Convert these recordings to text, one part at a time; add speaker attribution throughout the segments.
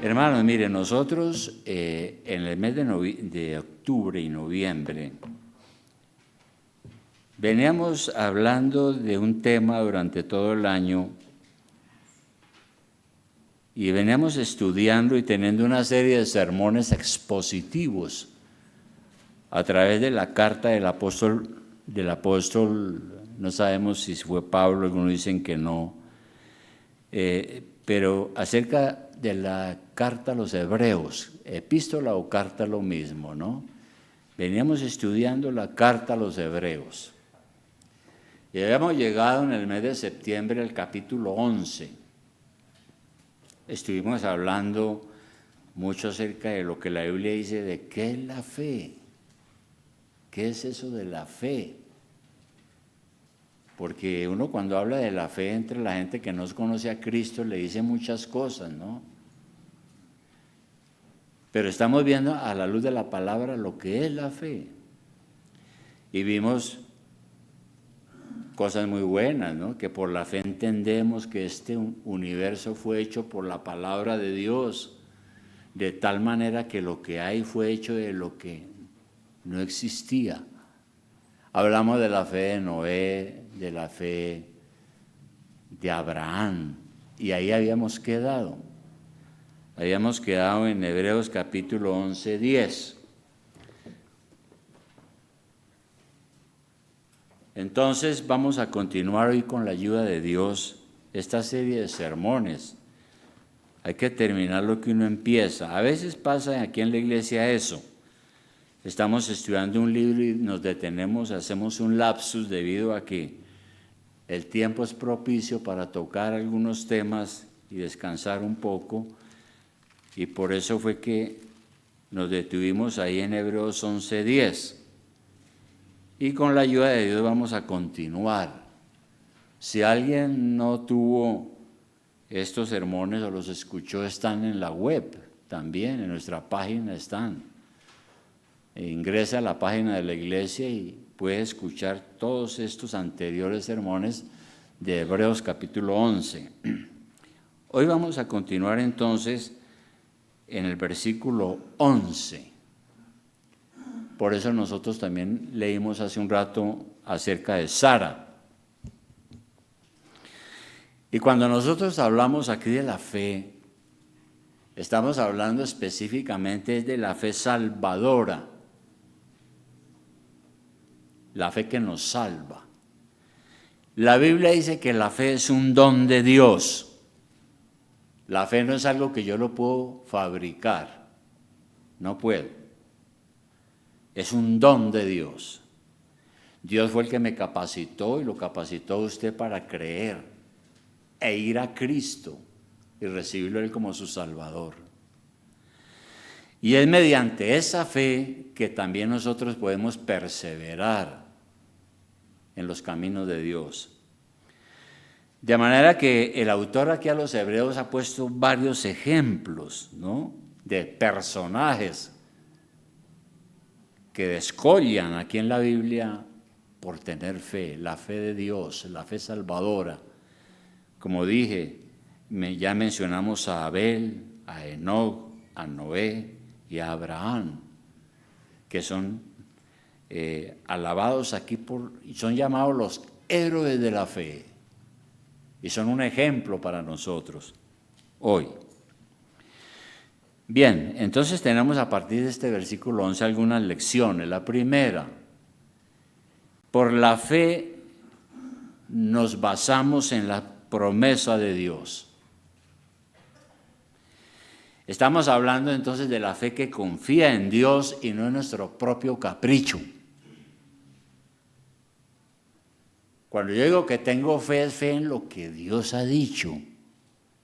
Speaker 1: Hermanos, miren, nosotros en el mes de octubre y noviembre veníamos hablando de un tema durante todo el año y veníamos estudiando y teniendo una serie de sermones expositivos a través de la carta del apóstol, no sabemos si fue Pablo, algunos dicen que no, pero acerca de la carta a los hebreos, epístola o carta lo mismo, ¿no? Veníamos estudiando la carta a los hebreos. Y habíamos llegado en el mes de septiembre al capítulo 11. Estuvimos hablando mucho acerca de lo que la Biblia dice de qué es la fe. ¿Qué es eso de la fe? Porque uno cuando habla de la fe entre la gente que no conoce a Cristo le dice muchas cosas, ¿no? Pero estamos viendo a la luz de la palabra lo que es la fe. Y vimos cosas muy buenas, ¿no? Que por la fe entendemos que este universo fue hecho por la palabra de Dios, de tal manera que lo que hay fue hecho de lo que no existía. Hablamos de la fe de Noé, de la fe de Abraham, y ahí habíamos quedado. Habíamos quedado en Hebreos capítulo 11, 10. Entonces vamos a continuar hoy con la ayuda de Dios esta serie de sermones. Hay que terminar lo que uno empieza. A veces pasa aquí en la iglesia eso. Estamos estudiando un libro y nos detenemos, hacemos un lapsus debido a que el tiempo es propicio para tocar algunos temas y descansar un poco. Y por eso fue que nos detuvimos ahí en Hebreos 11:10. Y con la ayuda de Dios vamos a continuar. Si alguien no tuvo estos sermones o los escuchó, están en la web también, en nuestra página están. Ingresa a la página de la iglesia y puede escuchar todos estos anteriores sermones de Hebreos capítulo 11. Hoy vamos a continuar entonces en el versículo 11. Por eso nosotros también leímos hace un rato acerca de Sara. Y cuando nosotros hablamos aquí de la fe, estamos hablando específicamente de la fe salvadora, la fe que nos salva. La Biblia dice que la fe es un don de Dios. La fe no es algo que yo lo puedo fabricar, no puedo. Es un don de Dios. Dios fue el que me capacitó y lo capacitó a usted para creer e ir a Cristo y recibirlo a Él como su Salvador. Y es mediante esa fe que también nosotros podemos perseverar en los caminos de Dios. De manera que el autor aquí a los Hebreos ha puesto varios ejemplos, ¿no?, de personajes que descollan aquí en la Biblia por tener fe, la fe de Dios, la fe salvadora. Como dije, ya mencionamos a Abel, a Enoc, a Noé y a Abraham, que son alabados aquí y son llamados los héroes de la fe. Y son un ejemplo para nosotros hoy. Bien, entonces tenemos a partir de este versículo 11 algunas lecciones. La primera, por la fe nos basamos en la promesa de Dios. Estamos hablando entonces de la fe que confía en Dios y no en nuestro propio capricho. Cuando yo digo que tengo fe, es fe en lo que Dios ha dicho,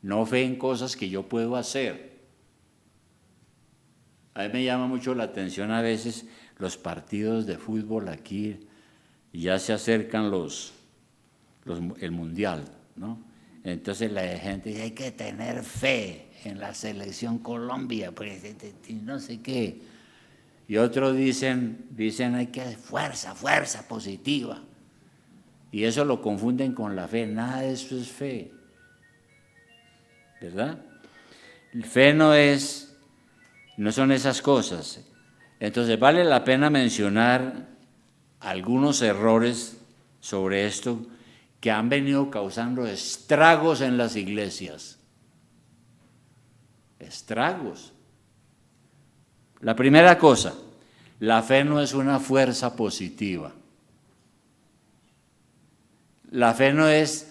Speaker 1: no fe en cosas que yo puedo hacer. A mí me llama mucho la atención a veces los partidos de fútbol aquí, y ya se acercan el mundial, ¿no? Entonces la gente dice, hay que tener fe en la selección Colombia, pues, no sé qué. Y otros dicen hay que fuerza positiva. Y eso lo confunden con la fe. Nada de eso es fe, ¿verdad? Fe no son esas cosas. Entonces vale la pena mencionar algunos errores sobre esto que han venido causando estragos en las iglesias. Estragos. La primera cosa, la fe no es una fuerza positiva. La fe no es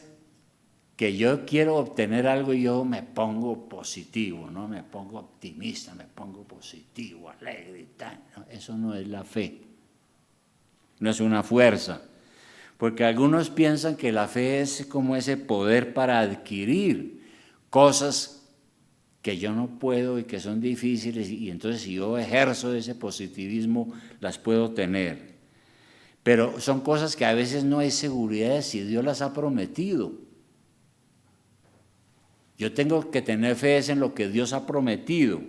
Speaker 1: que yo quiero obtener algo y yo me pongo positivo, ¿no? Me pongo optimista, me pongo positivo, alegre y tal. No, eso no es la fe. No es una fuerza. Porque algunos piensan que la fe es como ese poder para adquirir cosas que yo no puedo y que son difíciles, y entonces si yo ejerzo ese positivismo las puedo tener. Pero son cosas que a veces no hay seguridad de si Dios las ha prometido. Yo tengo que tener fe en lo que Dios ha prometido.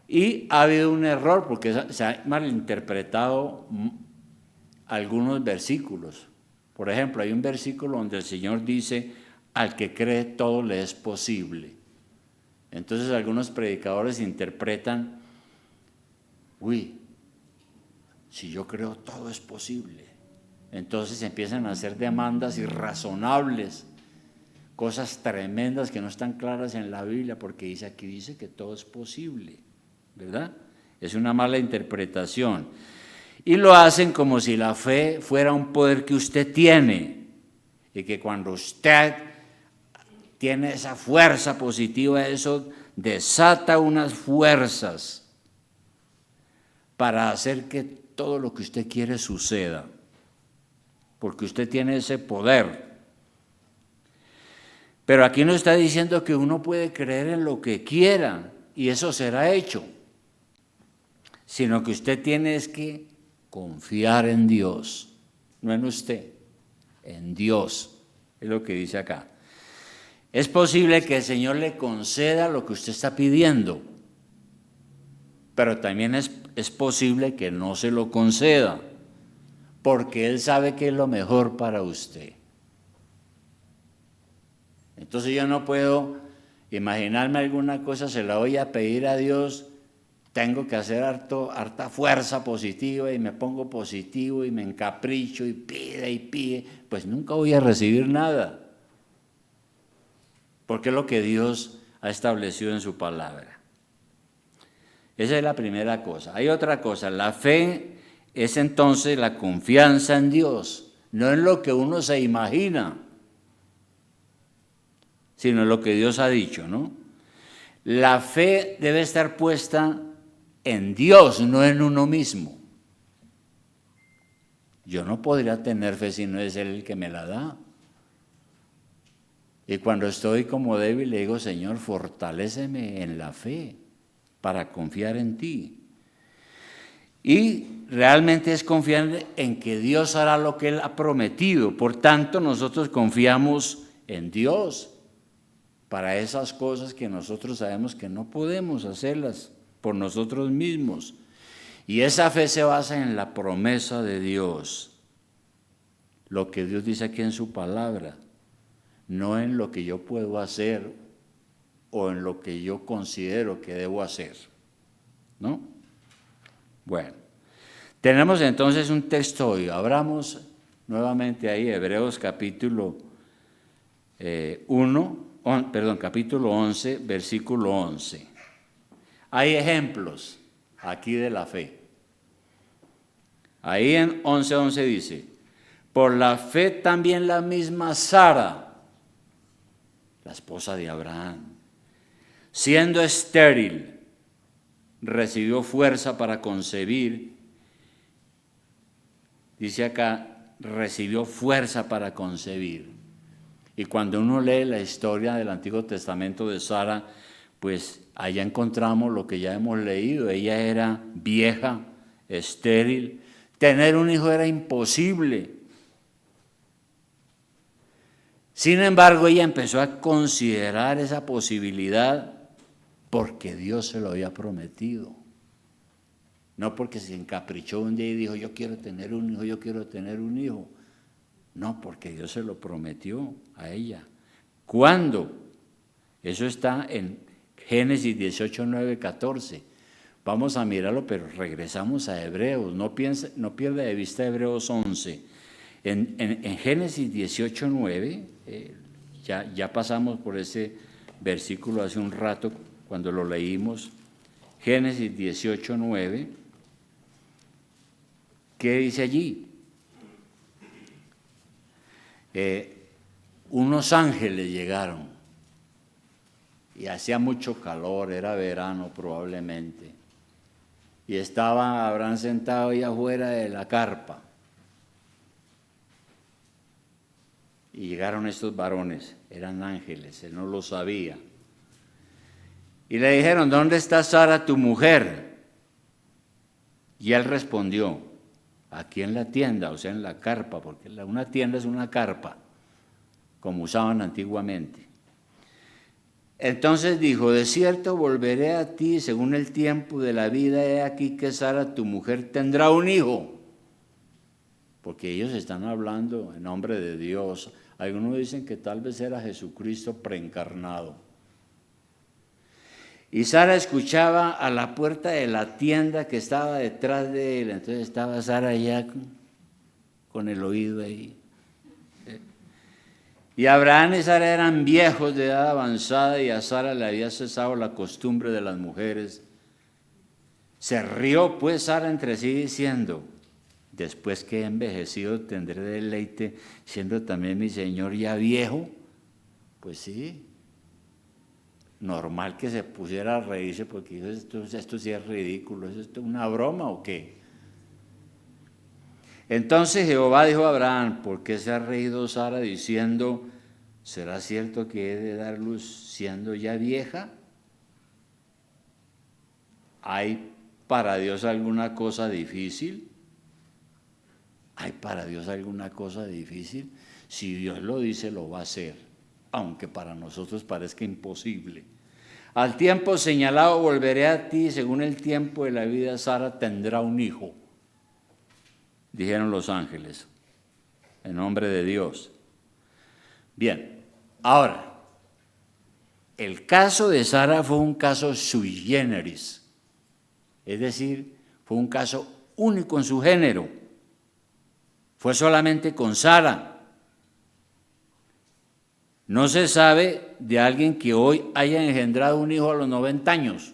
Speaker 1: Y ha habido un error porque se han malinterpretado algunos versículos. Por ejemplo, hay un versículo donde el Señor dice: al que cree todo le es posible. Entonces algunos predicadores interpretan: uy, si yo creo todo es posible. Entonces empiezan a hacer demandas irrazonables, cosas tremendas que no están claras en la Biblia, porque aquí dice que todo es posible, ¿verdad? Es una mala interpretación. Y lo hacen como si la fe fuera un poder que usted tiene, y que cuando usted tiene esa fuerza positiva, eso desata unas fuerzas para hacer que todo lo que usted quiere suceda, porque usted tiene ese poder. Pero aquí no está diciendo que uno puede creer en lo que quiera y eso será hecho, sino que usted tiene que confiar en Dios, no en usted, en Dios, es lo que dice acá. Es posible que el Señor le conceda lo que usted está pidiendo, pero también es posible que no se lo conceda, porque Él sabe que es lo mejor para usted. Entonces yo no puedo imaginarme alguna cosa, se la voy a pedir a Dios, tengo que hacer harta fuerza positiva y me pongo positivo y me encapricho y pide, pues nunca voy a recibir nada. Porque es lo que Dios ha establecido en su palabra. Esa es la primera cosa. Hay otra cosa, la fe es entonces la confianza en Dios, no en lo que uno se imagina, sino en lo que Dios ha dicho, ¿no? La fe debe estar puesta en Dios, no en uno mismo. Yo no podría tener fe si no es Él el que me la da. Y cuando estoy como débil, le digo: Señor, fortaléceme en la fe para confiar en ti. Y realmente es confiar en que Dios hará lo que Él ha prometido. Por tanto, nosotros confiamos en Dios para esas cosas que nosotros sabemos que no podemos hacerlas por nosotros mismos. Y esa fe se basa en la promesa de Dios, lo que Dios dice aquí en su palabra, no en lo que yo puedo hacer o en lo que yo considero que debo hacer, ¿no? Bueno, tenemos entonces un texto hoy. Abramos nuevamente ahí Hebreos capítulo capítulo 11, versículo 11. Hay ejemplos aquí de la fe. Ahí en 11:11 dice: por la fe también la misma Sara, la esposa de Abraham, siendo estéril, recibió fuerza para concebir. Dice acá, recibió fuerza para concebir. Y cuando uno lee la historia del Antiguo Testamento de Sara, pues allá encontramos lo que ya hemos leído. Ella era vieja, estéril, tener un hijo era imposible. Sin embargo, ella empezó a considerar esa posibilidad porque Dios se lo había prometido. No porque se encaprichó un día y dijo: yo quiero tener un hijo, yo quiero tener un hijo. No, porque Dios se lo prometió a ella. ¿Cuándo? Eso está en Génesis 18, 9, 14. Vamos a mirarlo, pero regresamos a Hebreos. No pierda de vista Hebreos 11. En Génesis 18, 9, ya pasamos por ese versículo hace un rato cuando lo leímos. Génesis 18, 9. ¿Qué dice allí? Unos ángeles llegaron y hacía mucho calor, era verano probablemente, y estaba Abraham sentado ahí afuera de la carpa y llegaron estos varones, eran ángeles, él no lo sabía, y le dijeron: ¿dónde está Sara tu mujer? Y él respondió: aquí en la tienda, o sea en la carpa, porque una tienda es una carpa, como usaban antiguamente. Entonces dijo: de cierto volveré a ti según el tiempo de la vida, he aquí que Sara tu mujer tendrá un hijo. Porque ellos están hablando en nombre de Dios. Algunos dicen que tal vez era Jesucristo preencarnado. Y Sara escuchaba a la puerta de la tienda que estaba detrás de él. Entonces estaba Sara allá con el oído ahí. Y Abraham y Sara eran viejos de edad avanzada, y a Sara le había cesado la costumbre de las mujeres. Se rió pues Sara entre sí diciendo: después que he envejecido tendré deleite, siendo también mi señor ya viejo. Pues sí, normal que se pusiera a reírse, porque esto sí es ridículo. ¿Es esto una broma o qué? Entonces Jehová dijo a Abraham: ¿por qué se ha reído Sara diciendo: ¿será cierto que he de dar luz siendo ya vieja? ¿Hay para Dios alguna cosa difícil? ¿Hay para Dios alguna cosa difícil? Si Dios lo dice, lo va a hacer, aunque para nosotros parezca imposible. Al tiempo señalado volveré a ti, según el tiempo de la vida Sara tendrá un hijo. Dijeron los ángeles, en nombre de Dios. Bien, ahora, el caso de Sara fue un caso sui generis, es decir, fue un caso único en su género. Fue solamente con Sara. No se sabe de alguien que hoy haya engendrado un hijo a los 90 años.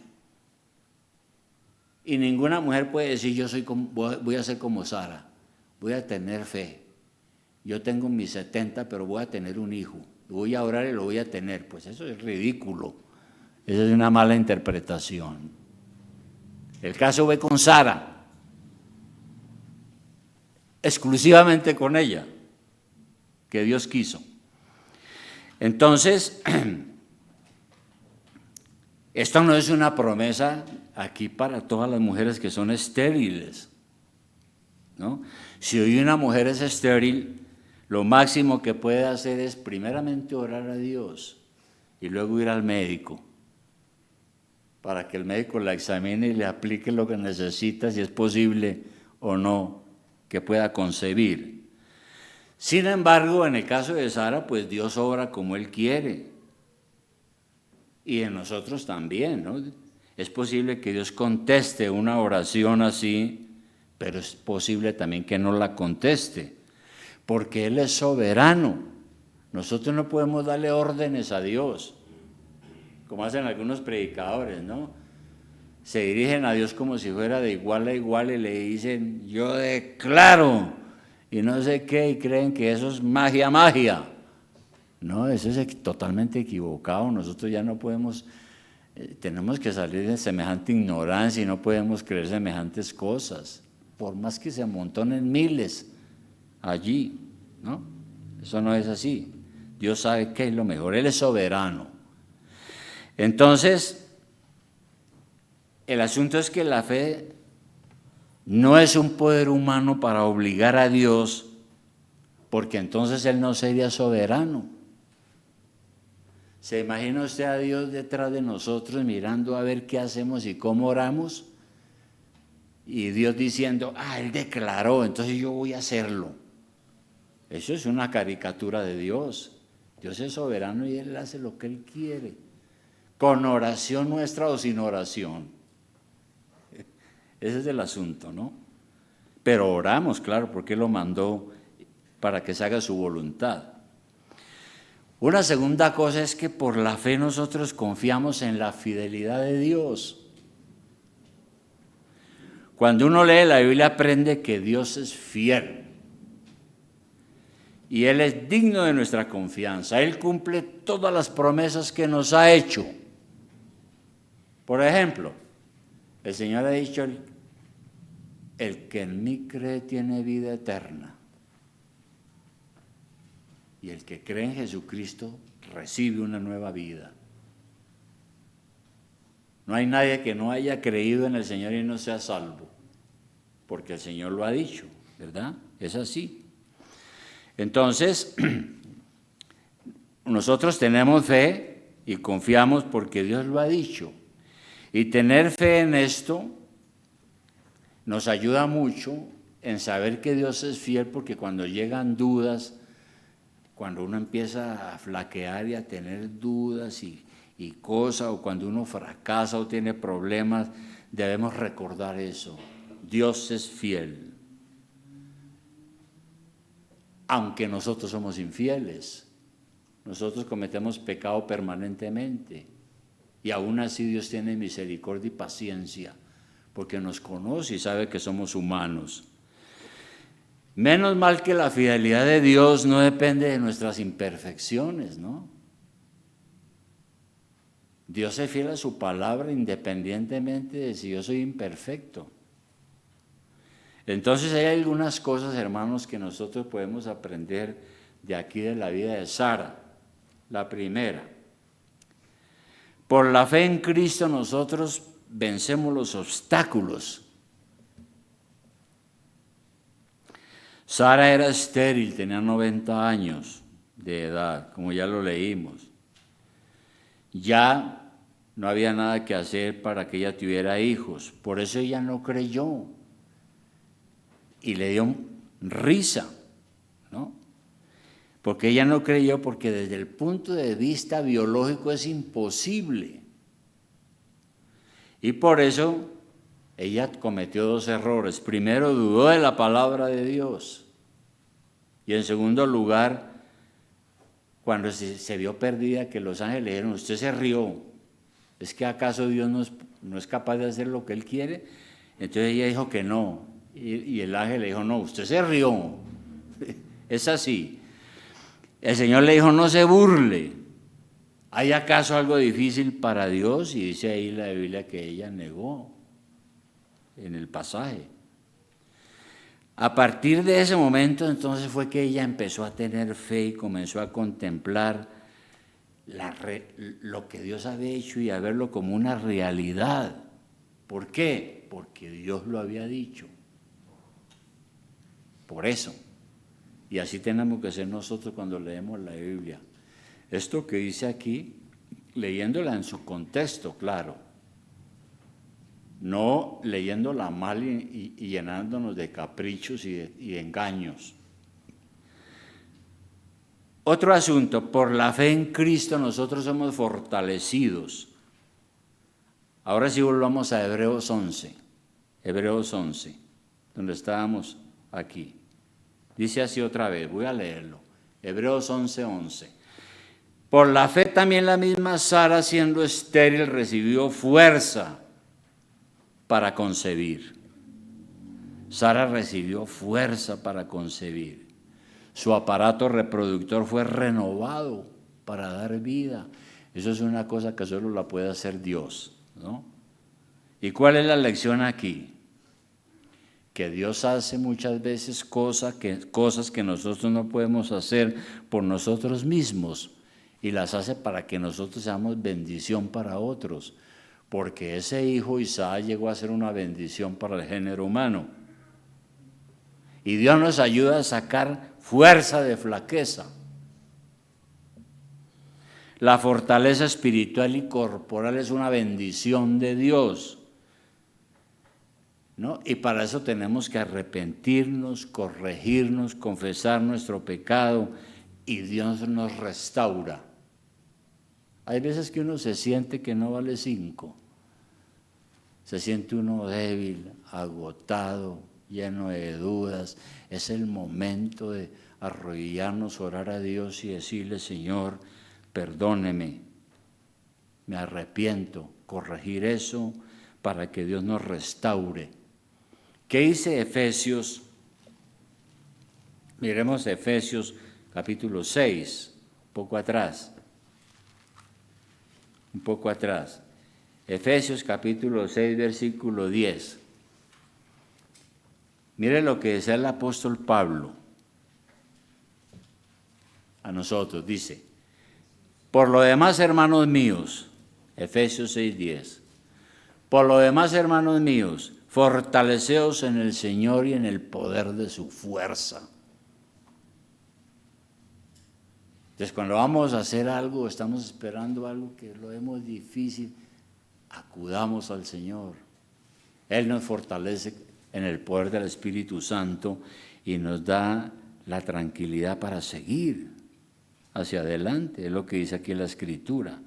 Speaker 1: Y ninguna mujer puede decir: voy a ser como Sara. Voy a tener fe. Yo tengo mis 70, pero voy a tener un hijo. Voy a orar y lo voy a tener. Pues eso es ridículo. Esa es una mala interpretación. El caso fue con Sara. Exclusivamente con ella. Que Dios quiso. Entonces, esto no es una promesa aquí para todas las mujeres que son estériles, ¿no? Si hoy una mujer es estéril, lo máximo que puede hacer es primeramente orar a Dios y luego ir al médico para que el médico la examine y le aplique lo que necesita, si es posible o no, que pueda concebir. Sin embargo, en el caso de Sara, pues Dios obra como Él quiere. Y en nosotros también, ¿no? Es posible que Dios conteste una oración así, pero es posible también que no la conteste, porque Él es soberano. Nosotros no podemos darle órdenes a Dios, como hacen algunos predicadores, ¿no? Se dirigen a Dios como si fuera de igual a igual y le dicen: yo declaro, y no sé qué, y creen que eso es magia. No, eso es totalmente equivocado. Nosotros ya no podemos, tenemos que salir de semejante ignorancia y no podemos creer semejantes cosas, por más que se amontonen miles allí, ¿no? Eso no es así. Dios sabe qué es lo mejor, Él es soberano. Entonces, el asunto es que la fe no es un poder humano para obligar a Dios, porque entonces Él no sería soberano. ¿Se imagina usted a Dios detrás de nosotros mirando a ver qué hacemos y cómo oramos? Y Dios diciendo: Él declaró, entonces yo voy a hacerlo. Eso es una caricatura de Dios. Dios es soberano y Él hace lo que Él quiere. con oración nuestra o sin oración. Ese es el asunto, ¿no? Pero oramos, claro, porque Él lo mandó para que se haga su voluntad. Una segunda cosa es que por la fe nosotros confiamos en la fidelidad de Dios. Cuando uno lee la Biblia aprende que Dios es fiel y Él es digno de nuestra confianza. Él cumple todas las promesas que nos ha hecho. Por ejemplo, el Señor ha dicho, el que en mí cree tiene vida eterna. Y el que cree en Jesucristo recibe una nueva vida. No hay nadie que no haya creído en el Señor y no sea salvo, porque el Señor lo ha dicho, ¿verdad? Es así. Entonces, nosotros tenemos fe y confiamos porque Dios lo ha dicho. Y tener fe en esto nos ayuda mucho en saber que Dios es fiel, porque cuando llegan dudas, cuando uno empieza a flaquear y a tener dudas y cosas, o cuando uno fracasa o tiene problemas, debemos recordar eso. Dios es fiel. Aunque nosotros somos infieles, nosotros cometemos pecado permanentemente. Y aún así Dios tiene misericordia y paciencia, porque nos conoce y sabe que somos humanos. Menos mal que la fidelidad de Dios no depende de nuestras imperfecciones, ¿no? Dios es fiel a su palabra independientemente de si yo soy imperfecto. Entonces hay algunas cosas, hermanos, que nosotros podemos aprender de aquí de la vida de Sara. La primera, por la fe en Cristo nosotros vencemos los obstáculos. Sara era estéril, tenía 90 años de edad, como ya lo leímos. Ya no había nada que hacer para que ella tuviera hijos, por eso ella no creyó. Y le dio risa, ¿no? Porque ella no creyó, porque desde el punto de vista biológico es imposible. Y por eso ella cometió dos errores. Primero, dudó de la palabra de Dios. Y en segundo lugar, cuando se vio perdida, que los ángeles le dijeron, usted se rió. ¿Es que acaso Dios no es capaz de hacer lo que Él quiere? Entonces ella dijo que no. Y el ángel le dijo, no, usted se rió. Es así. El Señor le dijo, no se burle. ¿Hay acaso algo difícil para Dios? Y dice ahí la Biblia que ella negó en el pasaje. A partir de ese momento entonces fue que ella empezó a tener fe y comenzó a contemplar lo que Dios había hecho y a verlo como una realidad. ¿Por qué? Porque Dios lo había dicho. Por eso. Y así tenemos que ser nosotros cuando leemos la Biblia. Esto que dice aquí, leyéndola en su contexto, claro. No leyéndola mal y llenándonos de caprichos y de engaños. Otro asunto, por la fe en Cristo nosotros somos fortalecidos. Ahora sí volvamos a Hebreos 11. Hebreos 11, donde estábamos aquí. Dice así otra vez, voy a leerlo. Hebreos 11:11. Por la fe también la misma Sara, siendo estéril, recibió fuerza para concebir. Sara recibió fuerza para concebir. Su aparato reproductor fue renovado para dar vida. Eso es una cosa que solo la puede hacer Dios, ¿no? ¿Y cuál es la lección aquí? Que Dios hace muchas veces cosas que nosotros no podemos hacer por nosotros mismos, y las hace para que nosotros seamos bendición para otros, porque ese hijo Isaac llegó a ser una bendición para el género humano. Y Dios nos ayuda a sacar fuerza de flaqueza. La fortaleza espiritual y corporal es una bendición de Dios, ¿no? Y para eso tenemos que arrepentirnos, corregirnos, confesar nuestro pecado, y Dios nos restaura. Hay veces que uno se siente que no vale 5. Se siente uno débil, agotado, lleno de dudas. Es el momento de arrodillarnos, orar a Dios y decirle: Señor, perdóneme, me arrepiento, corregir eso para que Dios nos restaure. ¿Qué dice Efesios? Miremos Efesios capítulo 6, un poco atrás. Efesios capítulo 6, versículo 10. Mire lo que decía el apóstol Pablo a nosotros. Dice: por lo demás, hermanos míos, Efesios 6, 10. Por lo demás, hermanos míos, fortaleceos en el Señor y en el poder de su fuerza. Entonces, cuando vamos a hacer algo, estamos esperando algo que lo vemos difícil, acudamos al Señor. Él nos fortalece en el poder del Espíritu Santo y nos da la tranquilidad para seguir hacia adelante. Es lo que dice aquí la Escritura.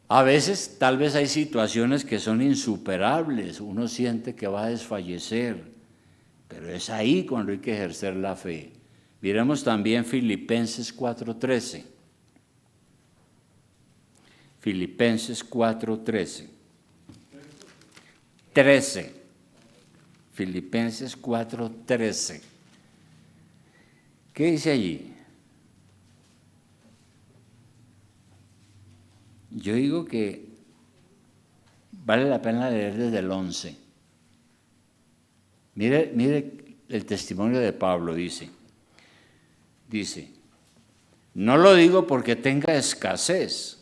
Speaker 1: A veces, tal vez hay situaciones que son insuperables. Uno siente que va a desfallecer, pero es ahí cuando hay que ejercer la fe. Miremos también Filipenses 4:13. Filipenses 4:13. 13. Filipenses 4:13. ¿Qué dice allí? Yo digo que vale la pena leer desde el 11. Mire el testimonio de Pablo, dice, no lo digo porque tenga escasez,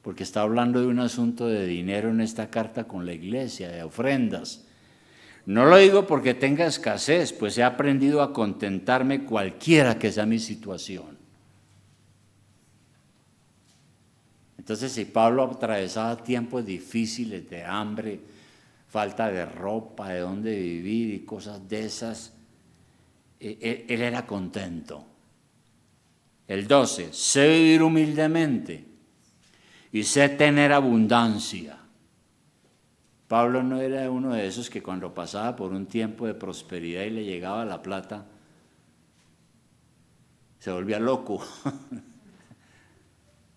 Speaker 1: porque está hablando de un asunto de dinero en esta carta con la iglesia, de ofrendas. No lo digo porque tenga escasez, pues he aprendido a contentarme cualquiera que sea mi situación. Entonces, si Pablo atravesaba tiempos difíciles de hambre, falta de ropa, de dónde vivir y cosas de esas, él era contento. El 12, sé vivir humildemente y sé tener abundancia. Pablo no era uno de esos que cuando pasaba por un tiempo de prosperidad y le llegaba la plata, se volvía loco.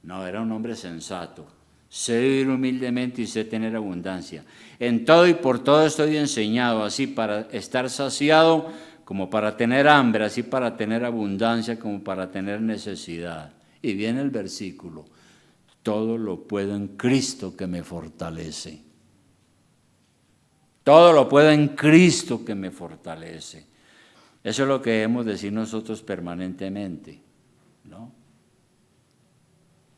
Speaker 1: No, era un hombre sensato. Sé vivir humildemente y sé tener abundancia. En todo y por todo estoy enseñado, así para estar saciado como para tener hambre, así para tener abundancia como para tener necesidad. Y viene el versículo: todo lo puedo en Cristo que me fortalece. Todo lo puedo en Cristo que me fortalece. Eso es lo que debemos decir nosotros permanentemente, ¿no?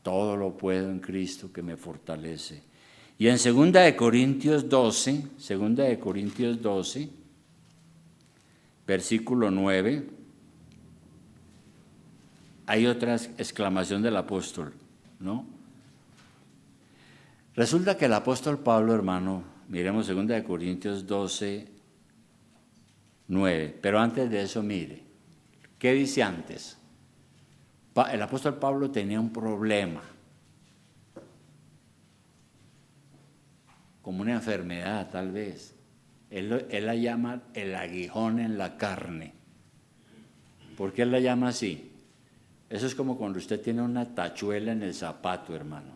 Speaker 1: Todo lo puedo en Cristo que me fortalece. Y en 2 Corintios 12, versículo 9, hay otra exclamación del apóstol, ¿no? Resulta que el apóstol Pablo, hermano, miremos 2 Corintios 12, 9, pero antes de eso, mire, ¿qué dice antes? El apóstol Pablo tenía un problema, como una enfermedad tal vez. Él la llama el aguijón en la carne. ¿Por qué él la llama así? Eso es como cuando usted tiene una tachuela en el zapato, hermano.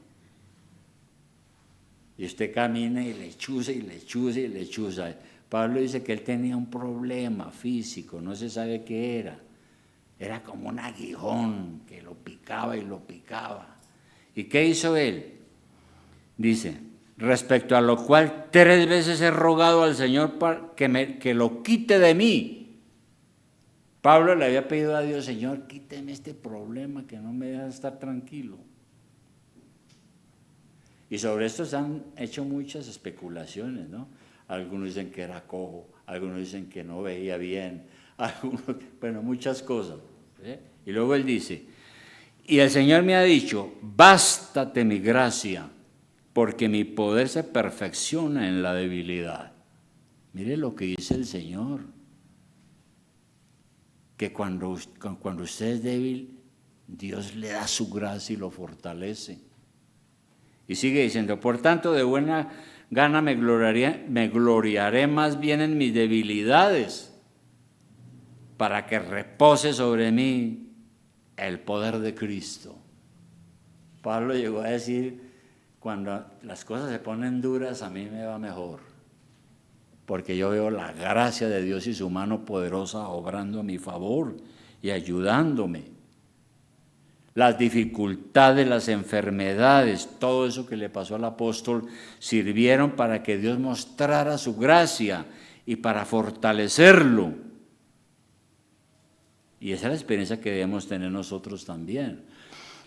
Speaker 1: Y usted camina y le chuza y le chuza y le chuza. Pablo dice que él tenía un problema físico, no se sabe qué era. Era como un aguijón que lo picaba y lo picaba. ¿Y qué hizo él? Dice, respecto a lo cual 3 veces he rogado al Señor para que lo quite de mí. Pablo le había pedido a Dios: Señor, quíteme este problema que no me deja estar tranquilo. Y sobre esto se han hecho muchas especulaciones, ¿no? Algunos dicen que era cojo, algunos dicen que no veía bien, bueno, muchas cosas. Y luego él dice, y el Señor me ha dicho, bástate mi gracia, porque mi poder se perfecciona en la debilidad. Mire lo que dice el Señor, que cuando usted es débil, Dios le da su gracia y lo fortalece. Y sigue diciendo, por tanto, de buena gana me gloriaré más bien en mis debilidades, para que repose sobre mí el poder de Cristo. Pablo llegó a decir, cuando las cosas se ponen duras, a mí me va mejor, porque yo veo la gracia de Dios y su mano poderosa obrando a mi favor y ayudándome. Las dificultades, las enfermedades, todo eso que le pasó al apóstol sirvieron para que Dios mostrara su gracia y para fortalecerlo. Y esa es la experiencia que debemos tener nosotros también.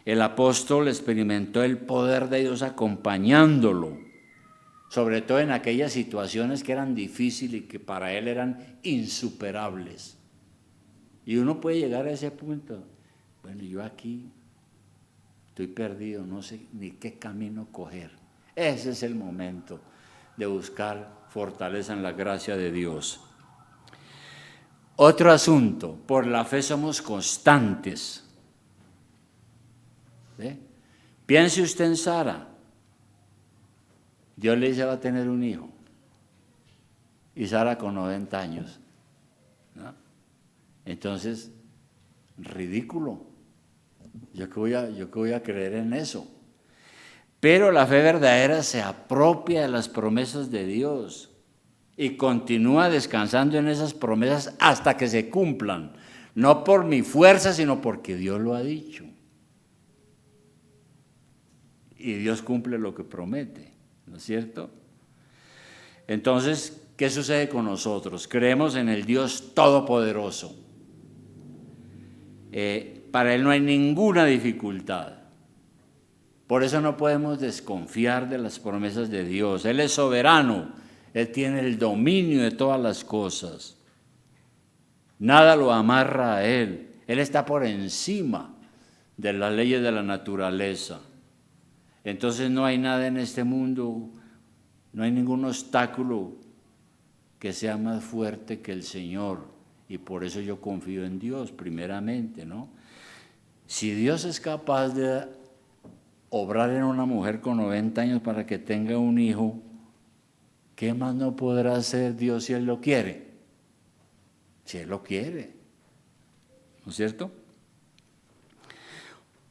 Speaker 1: El apóstol experimentó el poder de Dios acompañándolo, sobre todo en aquellas situaciones que eran difíciles y que para él eran insuperables. Y uno puede llegar a ese punto, bueno, yo aquí estoy perdido, no sé ni qué camino coger. Ese es el momento de buscar fortaleza en la gracia de Dios. Otro asunto, por la fe somos constantes. ¿Sí? Piense usted en Sara. Dios le dice va a tener un hijo. Y Sara con 90 años. ¿No? Entonces, ridículo. ¿Yo qué voy a creer en eso? Pero la fe verdadera se apropia de las promesas de Dios y continúa descansando en esas promesas hasta que se cumplan. No por mi fuerza, sino porque Dios lo ha dicho. Y Dios cumple lo que promete, ¿no es cierto? Entonces, ¿qué sucede con nosotros? Creemos en el Dios Todopoderoso. Para Él no hay ninguna dificultad. Por eso no podemos desconfiar de las promesas de Dios. Él es soberano. Él tiene el dominio de todas las cosas. Nada lo amarra a Él. Él está por encima de las leyes de la naturaleza. Entonces no hay nada en este mundo, no hay ningún obstáculo que sea más fuerte que el Señor. Y por eso yo confío en Dios primeramente, ¿no? Si Dios es capaz de obrar en una mujer con 90 años para que tenga un hijo, ¿qué más no podrá hacer Dios si Él lo quiere? Si Él lo quiere, ¿no es cierto?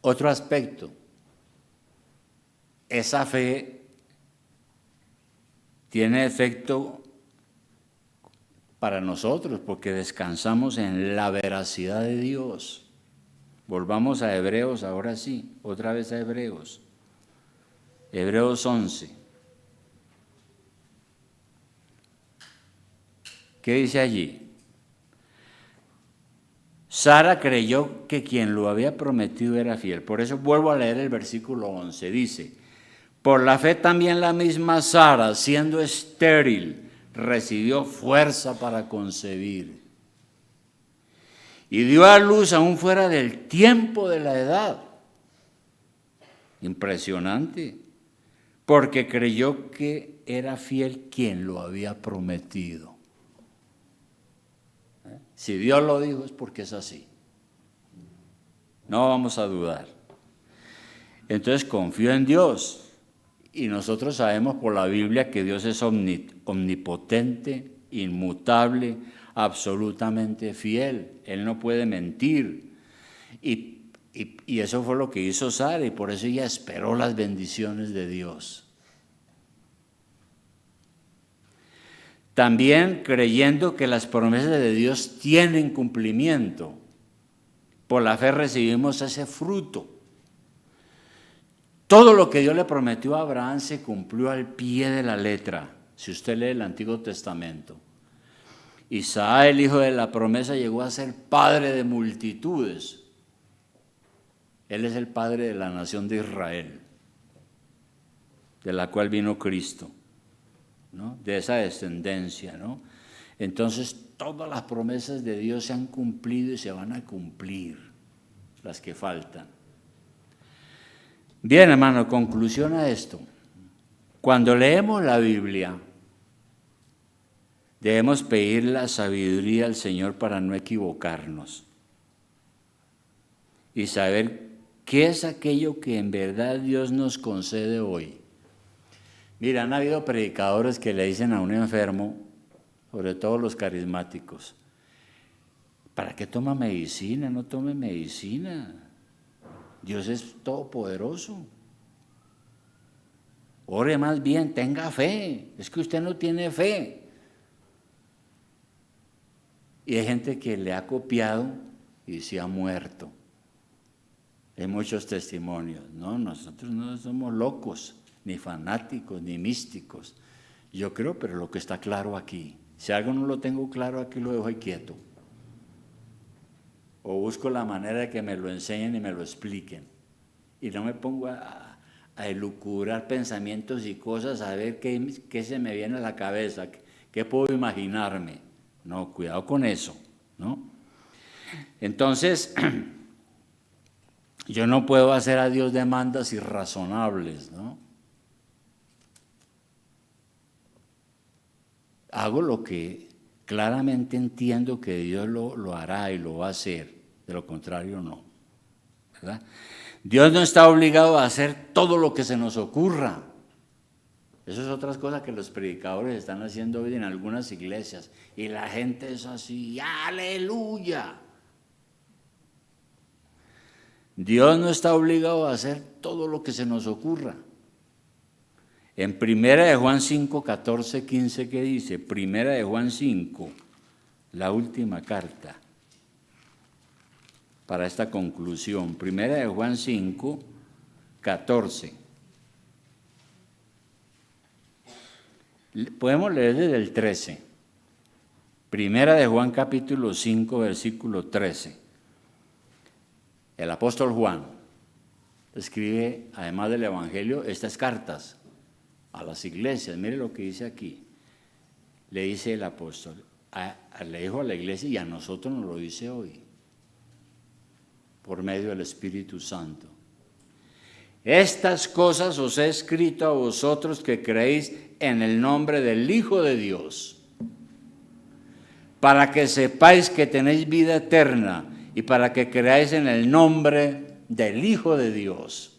Speaker 1: Otro aspecto, esa fe tiene efecto para nosotros porque descansamos en la veracidad de Dios. Volvamos a Hebreos, ahora sí, otra vez a Hebreos. Hebreos 11. ¿Qué dice allí? Sara creyó que quien lo había prometido era fiel. Por eso vuelvo a leer el versículo 11. Dice, por la fe también la misma Sara, siendo estéril, recibió fuerza para concebir. Y dio a luz aún fuera del tiempo de la edad. Impresionante. Porque creyó que era fiel quien lo había prometido. Si Dios lo dijo es porque es así. No vamos a dudar. Entonces confío en Dios. Y nosotros sabemos por la Biblia que Dios es omnipotente, inmutable, absolutamente fiel. Él no puede mentir. Y eso fue lo que hizo Sara y por eso ella esperó las bendiciones de Dios. También creyendo que las promesas de Dios tienen cumplimiento. Por la fe recibimos ese fruto. Todo lo que Dios le prometió a Abraham se cumplió al pie de la letra. Si usted lee el Antiguo Testamento. Isaac, el hijo de la promesa, llegó a ser padre de multitudes. Él es el padre de la nación de Israel, de la cual vino Cristo, ¿no? De esa descendencia, ¿no? Entonces, todas las promesas de Dios se han cumplido y se van a cumplir, las que faltan. Bien, hermano, conclusión a esto. Cuando leemos la Biblia, debemos pedir la sabiduría al Señor para no equivocarnos. y saber qué es aquello que en verdad Dios nos concede hoy. Mira, han habido predicadores que le dicen a un enfermo, sobre todo los carismáticos, ¿para qué toma medicina? No tome medicina. Dios es todopoderoso. Ore más bien, tenga fe. Es que usted no tiene fe. Y hay gente que le ha copiado y se ha muerto. Hay muchos testimonios. No, nosotros no somos locos, ni fanáticos, ni místicos. Yo creo, pero lo que está claro aquí. Si algo no lo tengo claro, aquí lo dejo ahí quieto. O busco la manera de que me lo enseñen y me lo expliquen. Y no me pongo a elucubrar pensamientos y cosas, a ver qué se me viene a la cabeza, qué puedo imaginarme. No, cuidado con eso, ¿no? Entonces, yo no puedo hacer a Dios demandas irrazonables, ¿no? Hago lo que claramente entiendo que Dios lo hará y lo va a hacer, de lo contrario no, ¿verdad? Dios no está obligado a hacer todo lo que se nos ocurra. Eso es otra cosa que los predicadores están haciendo hoy en algunas iglesias. Y la gente es así, ¡aleluya! Dios no está obligado a hacer todo lo que se nos ocurra. En 1 de Juan 5, 14, 15, ¿qué dice? 1 de Juan 5, la última carta para esta conclusión. 1 de Juan 5, 14. Podemos leer desde el 13. 1 de Juan capítulo 5, versículo 13. El apóstol Juan escribe, además del Evangelio, estas cartas a las iglesias. Mire lo que dice aquí. Le dice el apóstol, le dijo a la iglesia y a nosotros nos lo dice hoy, por medio del Espíritu Santo. Estas cosas os he escrito a vosotros que creéis en el nombre del Hijo de Dios, para que sepáis que tenéis vida eterna y para que creáis en el nombre del Hijo de Dios.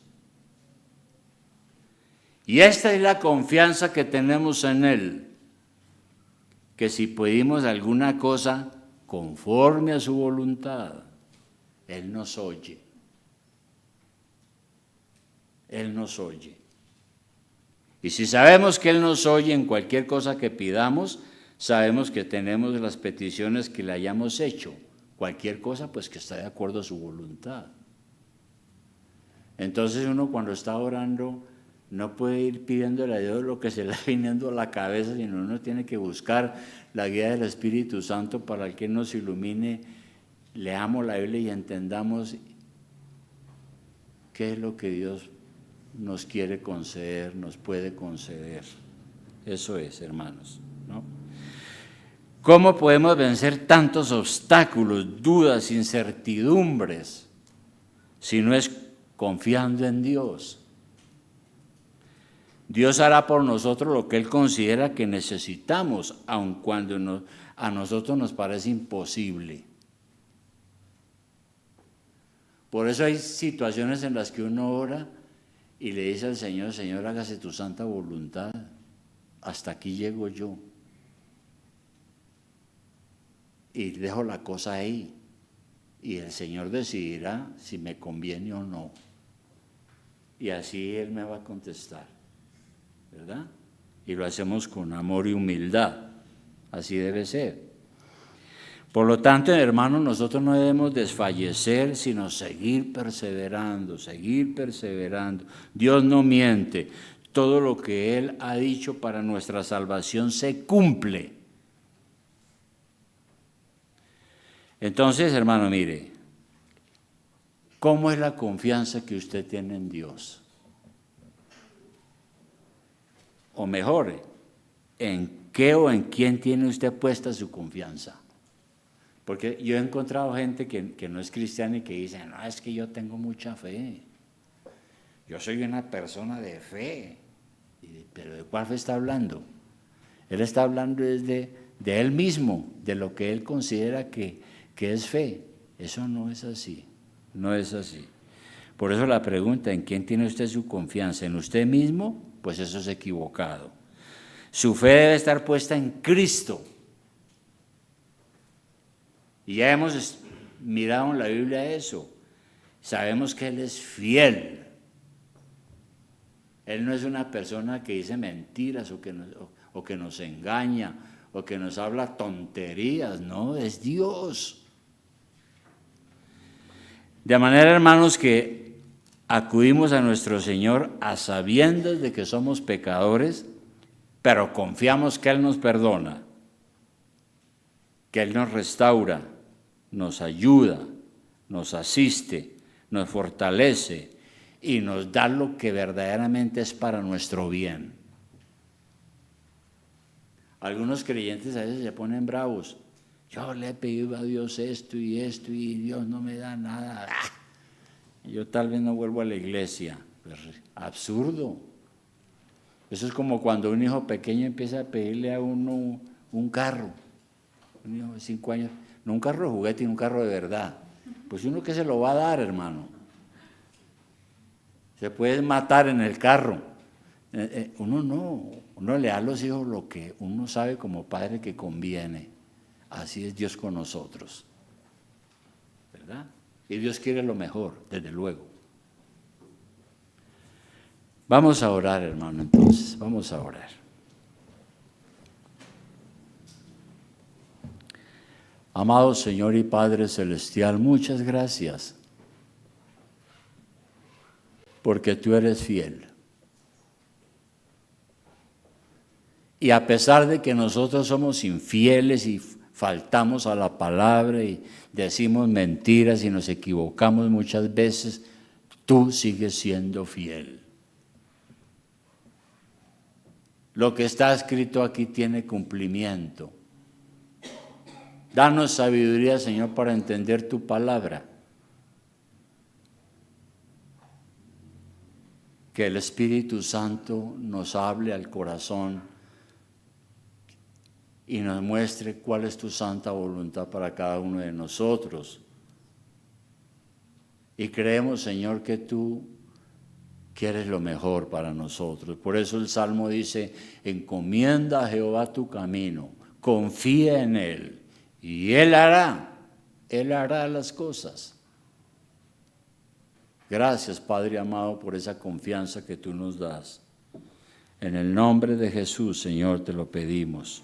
Speaker 1: Y esta es la confianza que tenemos en Él, que si pedimos alguna cosa conforme a su voluntad, Él nos oye. Él nos oye. Y si sabemos que Él nos oye en cualquier cosa que pidamos, sabemos que tenemos las peticiones que le hayamos hecho. Cualquier cosa, pues que está de acuerdo a su voluntad. Entonces uno cuando está orando no puede ir pidiéndole a Dios lo que se le va viniendo a la cabeza, sino uno tiene que buscar la guía del Espíritu Santo para que nos ilumine, leamos la Biblia y entendamos qué es lo que Dios nos quiere conceder, nos puede conceder. Eso es, hermanos, ¿no? ¿Cómo podemos vencer tantos obstáculos, dudas, incertidumbres, si no es confiando en Dios? Dios hará por nosotros lo que Él considera que necesitamos, aun cuando a nosotros nos parece imposible. Por eso hay situaciones en las que uno ora y le dice al Señor, Señor, hágase tu santa voluntad, hasta aquí llego yo. Y dejo la cosa ahí, y el Señor decidirá si me conviene o no. Y así Él me va a contestar, ¿verdad? Y lo hacemos con amor y humildad, así debe ser. Por lo tanto, hermanos, nosotros no debemos desfallecer, sino seguir perseverando, seguir perseverando. Dios no miente. Todo lo que Él ha dicho para nuestra salvación se cumple. Entonces, hermano, mire, ¿cómo es la confianza que usted tiene en Dios? O mejor, ¿en qué o en quién tiene usted puesta su confianza? Porque yo he encontrado gente que no es cristiana y que dice, no, es que yo tengo mucha fe. Yo soy una persona de fe. ¿Pero de cuál fe está hablando? Él está hablando de él mismo, de lo que él considera que es fe. Eso no es así. No es así. Por eso la pregunta, ¿en quién tiene usted su confianza? ¿En usted mismo? Pues eso es equivocado. Su fe debe estar puesta en Cristo. Y ya hemos mirado en la Biblia eso. Sabemos que Él es fiel. Él no es una persona que dice mentiras o que nos engaña o que nos habla tonterías. No, es Dios. De manera, hermanos, que acudimos a nuestro Señor a sabiendas de que somos pecadores, pero confiamos que Él nos perdona, que Él nos restaura, nos ayuda, nos asiste, nos fortalece y nos da lo que verdaderamente es para nuestro bien. Algunos creyentes a veces se ponen bravos. Yo le he pedido a Dios esto y Dios no me da nada. Yo tal vez no vuelvo a la iglesia. Pues, absurdo. Eso es como cuando un hijo pequeño empieza a pedirle a uno un carro. Un hijo de 5 años, no un carro de juguete, sino un carro de verdad. Pues uno que se lo va a dar, hermano. Se puede matar en el carro. Uno le da a los hijos lo que uno sabe como padre que conviene. Así es Dios con nosotros, ¿verdad? Y Dios quiere lo mejor, desde luego. Vamos a orar, hermano, entonces, vamos a orar. Amado Señor y Padre Celestial, muchas gracias, porque tú eres fiel. Y a pesar de que nosotros somos infieles y faltamos a la palabra y decimos mentiras y nos equivocamos muchas veces, tú sigues siendo fiel. Lo que está escrito aquí tiene cumplimiento. Danos sabiduría, Señor, para entender tu palabra. Que el Espíritu Santo nos hable al corazón y nos muestre cuál es tu santa voluntad para cada uno de nosotros. Y creemos, Señor, que tú quieres lo mejor para nosotros. Por eso el Salmo dice, encomienda a Jehová tu camino, confía en Él, y Él hará las cosas. Gracias, Padre amado, por esa confianza que tú nos das. En el nombre de Jesús, Señor, te lo pedimos.